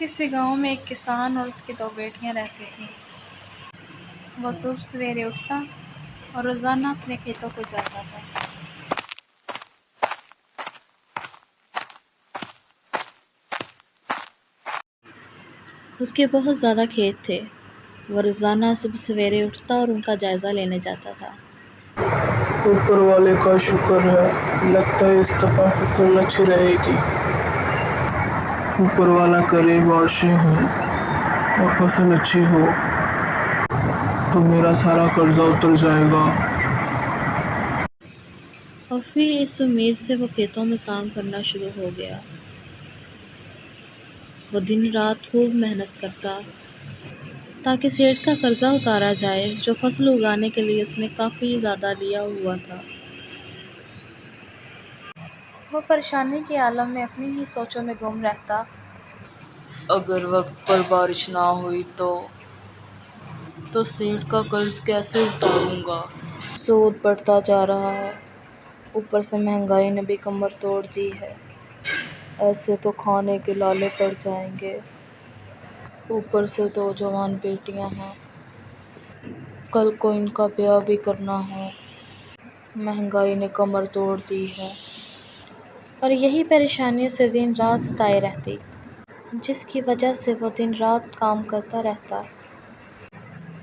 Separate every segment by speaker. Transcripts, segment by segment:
Speaker 1: किसी गांव में एक किसान और उसकी दो बेटियां रहती थीं। वो सुबह सवेरे उठता और रोजाना अपने खेतों को जाता था। उसके बहुत ज़्यादा खेत थे। वो रोजाना सुबह सवेरे उठता और उनका जायजा लेने जाता था।
Speaker 2: ऊपर वाले का शुक्र है, लगता है इस दफा फसल अच्छी रहेगी। ऊपर वाला करे बारिशें हों और फसल अच्छी हो तो मेरा सारा कर्जा उतर जाएगा।
Speaker 1: और फिर इस उम्मीद से वो खेतों में काम करना शुरू हो गया। वो दिन रात खूब मेहनत करता ताकि सेठ का कर्जा उतारा जाए, जो फसल उगाने के लिए उसने काफ़ी ज़्यादा लिया हुआ था। वो परेशानी के आलम में अपनी ही सोचों में गुम रहता।
Speaker 3: अगर वक्त पर बारिश ना हुई तो सेठ का कर्ज कैसे उतारूंगा। सूद बढ़ता जा रहा है, ऊपर से महंगाई ने भी कमर तोड़ दी है। ऐसे तो खाने के लाले पड़ जाएंगे। ऊपर से दो जवान बेटियां हैं, कल को इनका ब्याह भी करना है। महंगाई ने कमर तोड़ दी है।
Speaker 1: और यही परेशानियों से दिन रात सताए रहती, जिसकी वजह से वो दिन रात काम करता रहता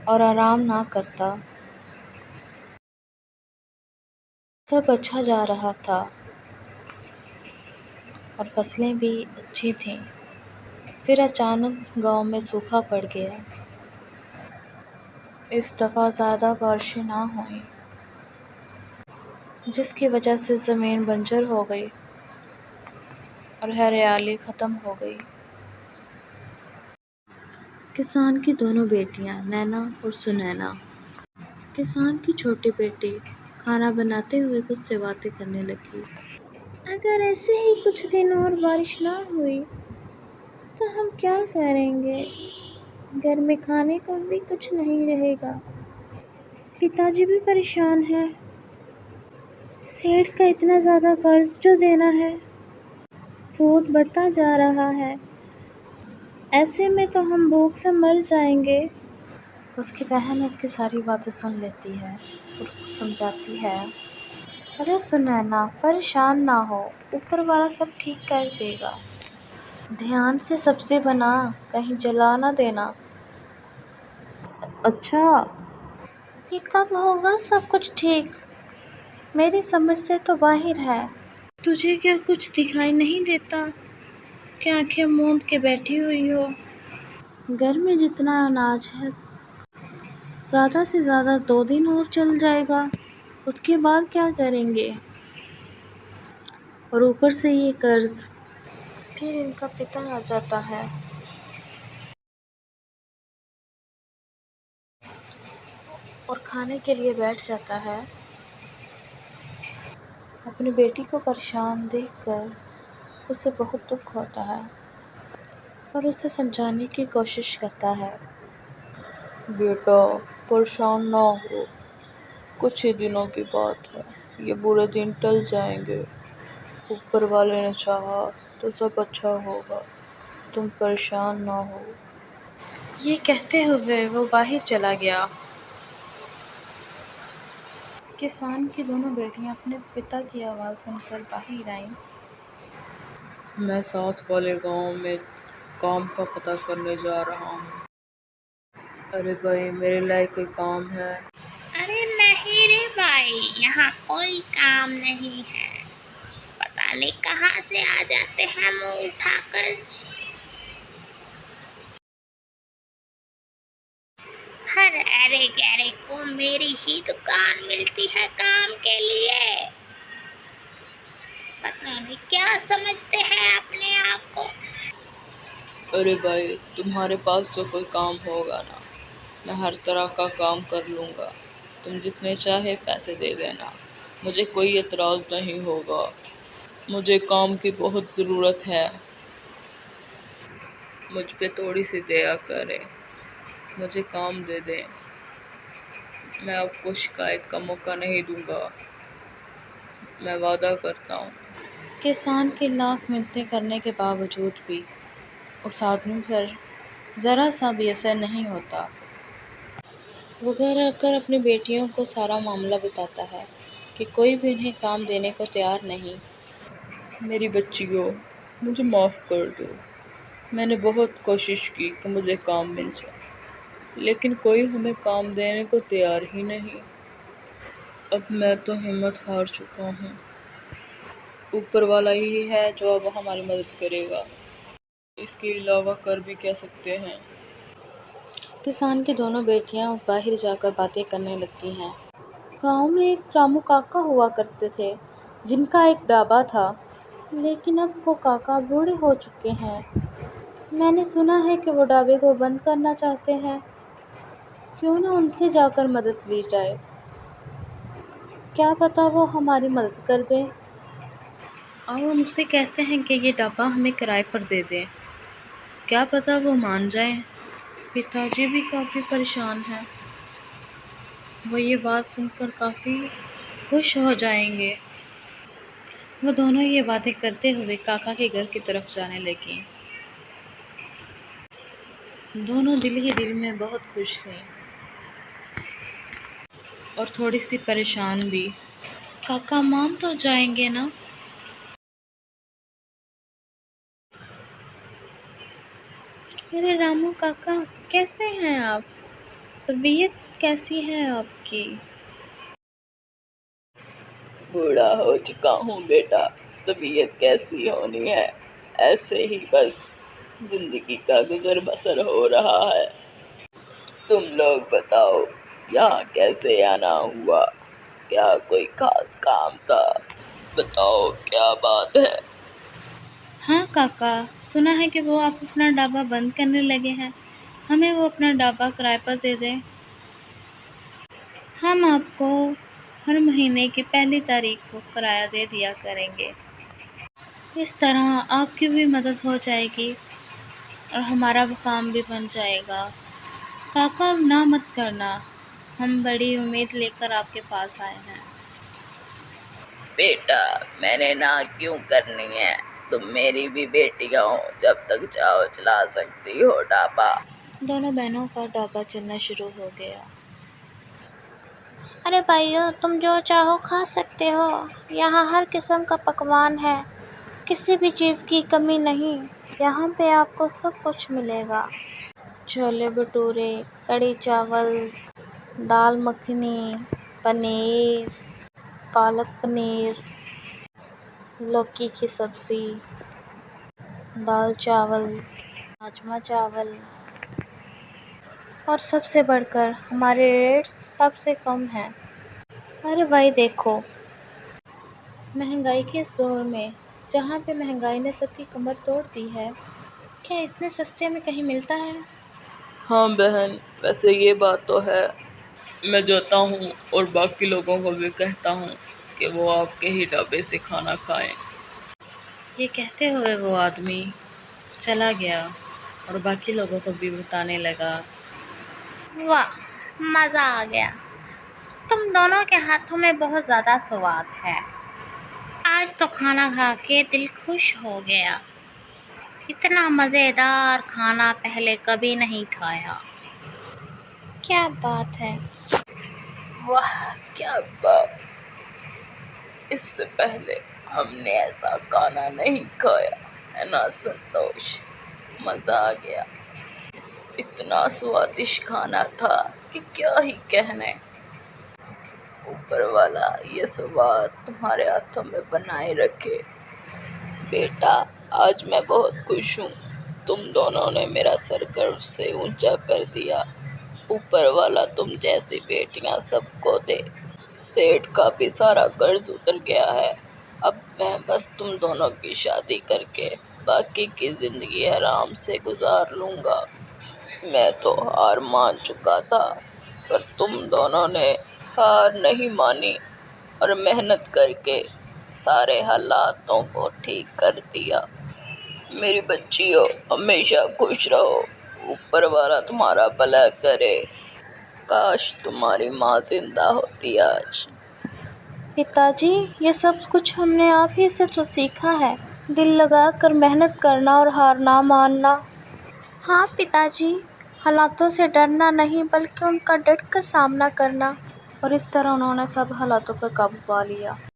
Speaker 1: और आराम ना करता। सब अच्छा जा रहा था और फसलें भी अच्छी थीं। फिर अचानक गांव में सूखा पड़ गया। इस दफ़ा ज़्यादा बारिशें ना हुईं, जिसकी वजह से ज़मीन बंजर हो गई और हरियाली ख़त्म हो गई। किसान की दोनों बेटियां नैना और सुनैना। किसान की छोटी बेटी खाना बनाते हुए कुछ से बातें करने लगी। अगर ऐसे ही कुछ दिन और बारिश ना हुई तो हम क्या करेंगे? घर में खाने को भी कुछ नहीं रहेगा। पिताजी भी परेशान हैं। सेठ का इतना ज़्यादा कर्ज जो देना है, सूद बढ़ता जा रहा है। ऐसे में तो हम भूख से मर जाएंगे। उसकी बहन उसकी सारी बातें सुन लेती है और उसको समझाती है, अरे सुनैना, परेशान ना हो, ऊपर वाला सब ठीक कर देगा। ध्यान से सब्जी बना, कहीं जला ना देना।
Speaker 3: अच्छा,
Speaker 1: ये कब होगा सब कुछ ठीक? मेरी समझ से तो बाहर है। तुझे क्या कुछ दिखाई नहीं देता? क्या आंखें मूंद के बैठी हुई हो? घर में जितना अनाज है, ज़्यादा से ज़्यादा 2 दिन और चल जाएगा। उसके बाद क्या करेंगे? और ऊपर से ये कर्ज। फिर इनका पिता आ जाता है और खाने के लिए बैठ जाता है। अपनी बेटी को परेशान देखकर उसे बहुत दुख होता है और उसे समझाने की कोशिश करता है।
Speaker 3: बेटा, परेशान ना हो, कुछ ही दिनों की बात है। ये बुरे दिन टल जाएंगे। ऊपर वाले ने चाहा तो सब अच्छा होगा। तुम परेशान ना हो।
Speaker 1: ये कहते हुए वो बाहर चला गया। किसान की दोनों बेटियां अपने पिता की आवाज़ सुनकर बाहर आईं।
Speaker 3: मैं साथ वाले गांव में काम का पता करने जा रहा हूँ। अरे भाई, मेरे लायक कोई काम है?
Speaker 4: अरे नहीं रे भाई, यहाँ कोई काम नहीं है। पता नहीं कहाँ से आ जाते हैं मुंह उठाकर। हर अरे गहरे को मेरी ही दुकान मिलती है काम के लिए। पता नहीं क्या समझते हैं अपने आप को।
Speaker 3: अरे भाई, तुम्हारे पास तो कोई काम होगा ना। मैं हर तरह का काम कर लूँगा। तुम जितने चाहे पैसे दे देना, मुझे कोई एतराज़ नहीं होगा। मुझे काम की बहुत ज़रूरत है। मुझ पे थोड़ी सी दया करें, मुझे काम दे दें। मैं आपको शिकायत का मौका नहीं दूंगा, मैं वादा करता हूँ।
Speaker 1: किसान की लाख मिन्नतें करने के बावजूद भी
Speaker 3: उस आदमी पर ज़रा सा भी असर नहीं होता। वो घर आकर अपनी बेटियों को सारा मामला बताता है कि कोई भी उन्हें काम देने को तैयार नहीं। मेरी बच्चियों, मुझे माफ़ कर दो। मैंने बहुत कोशिश की कि मुझे काम मिल जाए, लेकिन कोई हमें काम देने को तैयार ही नहीं। अब मैं तो हिम्मत हार चुका हूँ। ऊपर वाला ही है जो अब हमारी मदद करेगा। इसके अलावा कर भी क्या सकते हैं। किसान की दोनों बेटियां बाहर जाकर बातें करने लगती हैं। गांव में एक रामू काका हुआ करते थे, जिनका एक ढाबा था, लेकिन अब वो काका बूढ़े हो चुके हैं। मैंने सुना है कि वो ढाबे को बंद करना चाहते हैं। क्यों ना उनसे जाकर मदद ली जाए, क्या पता वो हमारी मदद कर दें। आओ उनसे कहते हैं कि ये ढाबा हमें किराए पर दे दें, क्या पता वो मान जाएं। पिताजी भी काफ़ी परेशान हैं, वो ये बात सुनकर काफ़ी खुश हो जाएंगे। वो दोनों ये बातें करते हुए काका के घर की तरफ जाने लगी। दोनों दिल ही दिल में बहुत खुश थीं और थोड़ी सी परेशान भी। काका मान तो जाएंगे ना? अरे रामू काका, कैसे हैं आप? तबीयत कैसी है आपकी?
Speaker 5: बूढ़ा हो चुका हूँ बेटा, तबीयत कैसी होनी है, ऐसे ही बस जिंदगी का गुजर बसर हो रहा है। तुम लोग बताओ, यहाँ कैसे आना हुआ? क्या कोई खास काम था? बताओ क्या बात है?
Speaker 1: हाँ काका, सुना है कि वो आप अपना ढाबा बंद करने लगे हैं। हमें वो अपना ढाबा किराए पर दे दें। हम आपको हर महीने की पहली तारीख को किराया दे दिया करेंगे। इस तरह आपकी भी मदद हो जाएगी और हमारा भी काम भी बन जाएगा। काका ना मत करना, हम बड़ी उम्मीद लेकर आपके पास आए हैं।
Speaker 5: बेटा, मैंने ना क्यों करनी है? तुम मेरी भी बेटी हो, जब तक चाहो चला सकती हो ढाबा।
Speaker 1: दोनों बहनों का ढाबा चलना शुरू हो गया।
Speaker 4: अरे भाइयों, तुम जो चाहो खा सकते हो। यहाँ हर किस्म का पकवान है, किसी भी चीज़ की कमी नहीं।
Speaker 1: यहाँ पे आपको सब कुछ मिलेगा। छोले भटूरे, कढ़ी चावल, दाल मखनी, पनीर, पालक पनीर, लौकी की सब्ज़ी, दाल चावल, राजमा चावल और सबसे बढ़कर हमारे रेट्स सबसे कम हैं। अरे भाई देखो, महंगाई के इस दौर में जहाँ पे महंगाई ने सबकी कमर तोड़ दी है, क्या इतने सस्ते में कहीं मिलता है?
Speaker 5: हाँ बहन, वैसे ये बात तो है। मैं जाता हूँ और बाकी लोगों को भी कहता हूँ कि वो आपके ही ढाबे से खाना खाएं।
Speaker 1: ये कहते हुए वो आदमी चला गया और बाकी लोगों को भी बताने लगा।
Speaker 4: वाह, मज़ा आ गया। तुम दोनों के हाथों में बहुत ज़्यादा स्वाद है। आज तो खाना खा के दिल खुश हो गया। इतना मज़ेदार खाना पहले कभी नहीं खाया।
Speaker 1: क्या बात है!
Speaker 5: वाह क्या बात! इससे पहले हमने ऐसा खाना नहीं खाया, है ना संतोष? मज़ा आ गया। इतना स्वादिष्ट खाना था कि क्या ही कहने। ऊपर वाला ये स्वाद तुम्हारे हाथों में बनाए रखे। बेटा, आज मैं बहुत खुश हूँ। तुम दोनों ने मेरा सर गर्व से ऊंचा कर दिया। ऊपर वाला तुम जैसी बेटियां सबको दे। सेठ का भी सारा कर्ज उतर गया है। अब मैं बस तुम दोनों की शादी करके बाकी की जिंदगी आराम से गुजार लूँगा। मैं तो हार मान चुका था, पर तुम दोनों ने हार नहीं मानी और मेहनत करके सारे हालातों को ठीक कर दिया। मेरी बच्चियों, हमेशा खुश रहो। ऊपर वाला तुम्हारा भला करे। काश तुम्हारी माँ जिंदा होती आज।
Speaker 1: पिताजी, ये सब कुछ हमने आप ही से तो सीखा है। दिल लगा कर मेहनत करना और हार ना मानना। हाँ पिताजी, हालातों से डरना नहीं बल्कि उनका डट कर सामना करना।
Speaker 3: और इस तरह उन्होंने सब हालातों पर काबू पा लिया।